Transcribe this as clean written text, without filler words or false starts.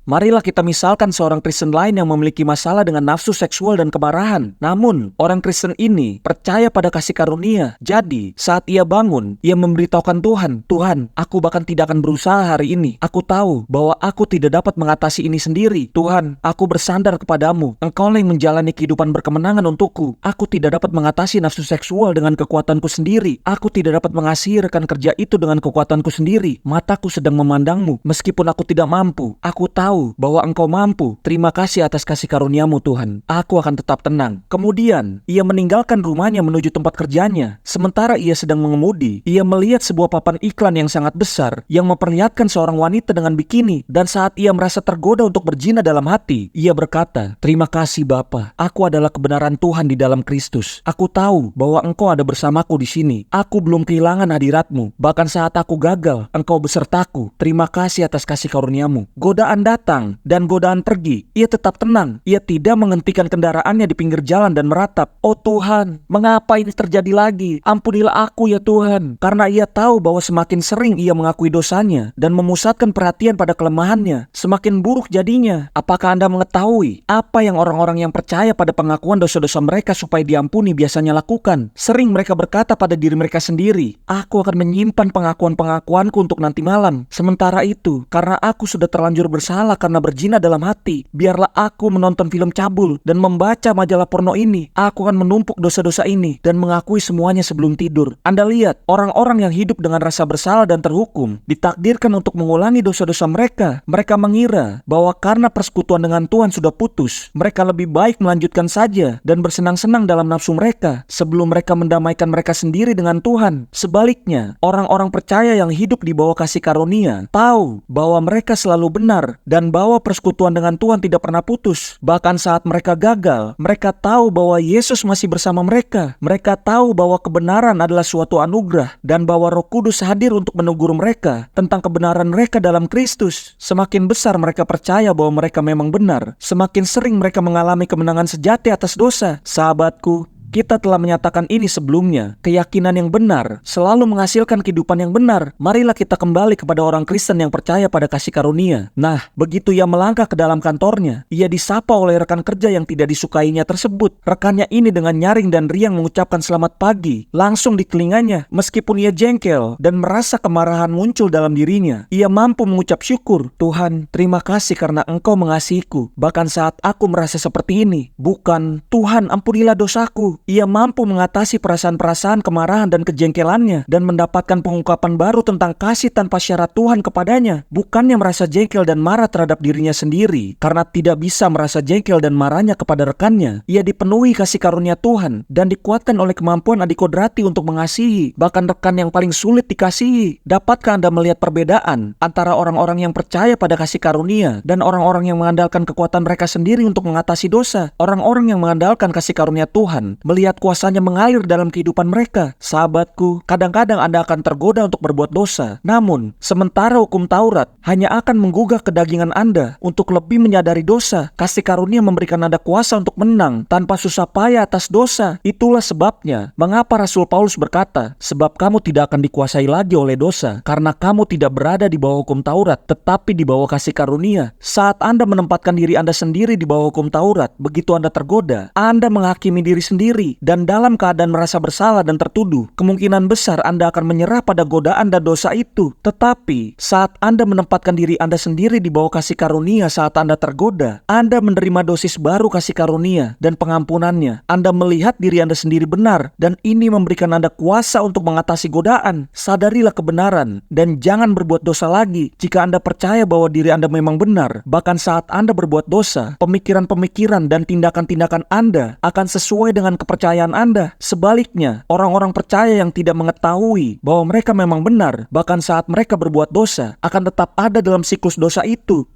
Marilah kita misalkan seorang Kristen lain yang memiliki masalah dengan nafsu seksual dan kemarahan. Namun, orang Kristen ini percaya pada kasih karunia. Jadi, saat ia bangun, ia memberitahukan Tuhan, Tuhan, aku bahkan tidak akan berusaha hari ini. Aku tahu bahwa aku tidak dapat mengatasi ini sendiri. Tuhan, aku bersandar kepadamu. Engkaulah yang menjalani kehidupan berkemenangan untukku. Aku tidak dapat mengatasi nafsu seksual dengan kekuatanku sendiri. Aku tidak dapat mengasihi rekan kerja itu dengan kekuatanku sendiri. Mataku sedang memandangmu, meskipun aku tidak mampu. Aku tahu bahwa Engkau mampu. Terima kasih atas kasih karuniamu Tuhan. Aku akan tetap tenang. Kemudian, ia meninggalkan rumahnya menuju tempat kerjanya. Sementara ia sedang mengemudi, ia melihat sebuah papan iklan yang sangat besar yang memperlihatkan seorang wanita dengan bikini. Dan saat ia merasa tergoda untuk berzina dalam hati, ia berkata, terima kasih Bapa. Aku adalah kebenaran Tuhan di dalam Kristus. Aku tahu bahwa Engkau ada bersamaku di sini. Aku belum kehilangan hadirat-Mu. Bahkan saat aku gagal, Engkau besertaku. Terima kasih atas kasih karuniamu. Godaan datang dan godaan pergi. Ia tetap tenang. Ia tidak menghentikan kendaraannya di pinggir jalan dan meratap, oh Tuhan, mengapa ini terjadi lagi? Ampunilah aku ya Tuhan. Karena ia tahu bahwa semakin sering ia mengakui dosanya dan memusatkan perhatian pada kelemahannya, semakin buruk jadinya. Apakah Anda mengetahui apa yang orang-orang yang percaya pada pengakuan dosa-dosa mereka supaya diampuni biasanya lakukan? Sering mereka berkata pada diri mereka sendiri, aku akan menyimpan pengakuan-pengakuanku untuk nanti malam. Sementara itu, karena aku sudah terlanjur bersalah karena berzina dalam hati, biarlah aku menonton film cabul dan membaca majalah porno ini. Aku akan menumpuk dosa-dosa ini dan mengakui semuanya sebelum tidur. Anda lihat, orang-orang yang hidup dengan rasa bersalah dan terhukum ditakdirkan untuk mengulangi dosa-dosa mereka. Mereka mengira bahwa karena persekutuan dengan Tuhan sudah putus, mereka lebih baik melanjutkan saja dan bersenang-senang dalam nafsu mereka sebelum mereka mendamaikan mereka sendiri dengan Tuhan. Sebaliknya, orang-orang percaya yang hidup di bawah kasih karunia tahu bahwa mereka selalu benar dan bahwa persekutuan dengan Tuhan tidak pernah putus. Bahkan saat mereka gagal, mereka tahu bahwa Yesus masih bersama mereka. Mereka tahu bahwa kebenaran adalah suatu anugerah dan bahwa Roh Kudus hadir untuk menegur mereka tentang kebenaran mereka dalam Kristus. Semakin besar mereka percaya bahwa mereka memang benar, semakin sering mereka mengalami kemenangan sejati atas dosa. Sahabatku, kita telah menyatakan ini sebelumnya. Keyakinan yang benar selalu menghasilkan kehidupan yang benar. Marilah kita kembali kepada orang Kristen yang percaya pada kasih karunia. Nah, begitu ia melangkah ke dalam kantornya, ia disapa oleh rekan kerja yang tidak disukainya tersebut. Rekannya ini dengan nyaring dan riang mengucapkan selamat pagi langsung di telinganya. Meskipun ia jengkel dan merasa kemarahan muncul dalam dirinya, ia mampu mengucap syukur. Tuhan, terima kasih karena Engkau mengasihiku bahkan saat aku merasa seperti ini. Bukan, Tuhan ampunilah dosaku. Ia mampu mengatasi perasaan-perasaan kemarahan dan kejengkelannya dan mendapatkan pengungkapan baru tentang kasih tanpa syarat Tuhan kepadanya. Bukannya merasa jengkel dan marah terhadap dirinya sendiri karena tidak bisa merasa jengkel dan marahnya kepada rekannya. Ia dipenuhi kasih karunia Tuhan dan dikuatkan oleh kemampuan adikodrati untuk mengasihi bahkan rekan yang paling sulit dikasihi. Dapatkah Anda melihat perbedaan antara orang-orang yang percaya pada kasih karunia dan orang-orang yang mengandalkan kekuatan mereka sendiri untuk mengatasi dosa? Orang-orang yang mengandalkan kasih karunia Tuhan melihat kuasanya mengalir dalam kehidupan mereka. Sahabatku, kadang-kadang Anda akan tergoda untuk berbuat dosa. Namun, sementara hukum Taurat hanya akan menggugah kedagingan Anda untuk lebih menyadari dosa, kasih karunia memberikan Anda kuasa untuk menang tanpa susah payah atas dosa. Itulah sebabnya mengapa Rasul Paulus berkata, sebab kamu tidak akan dikuasai lagi oleh dosa, karena kamu tidak berada di bawah hukum Taurat, tetapi di bawah kasih karunia. Saat Anda menempatkan diri Anda sendiri di bawah hukum Taurat, begitu Anda tergoda, Anda menghakimi diri sendiri dan dalam keadaan merasa bersalah dan tertuduh, kemungkinan besar Anda akan menyerah pada godaan dan dosa itu. Tetapi saat Anda menempatkan diri Anda sendiri di bawah kasih karunia saat Anda tergoda, Anda menerima dosis baru kasih karunia dan pengampunannya. Anda melihat diri Anda sendiri benar dan ini memberikan Anda kuasa untuk mengatasi godaan. Sadarilah kebenaran dan jangan berbuat dosa lagi. Jika Anda percaya bahwa diri Anda memang benar, bahkan saat Anda berbuat dosa, pemikiran-pemikiran dan tindakan-tindakan Anda akan sesuai dengan kepercayaan Anda. Sebaliknya, orang-orang percaya yang tidak mengetahui bahwa mereka memang benar, bahkan saat mereka berbuat dosa, akan tetap ada dalam siklus dosa itu.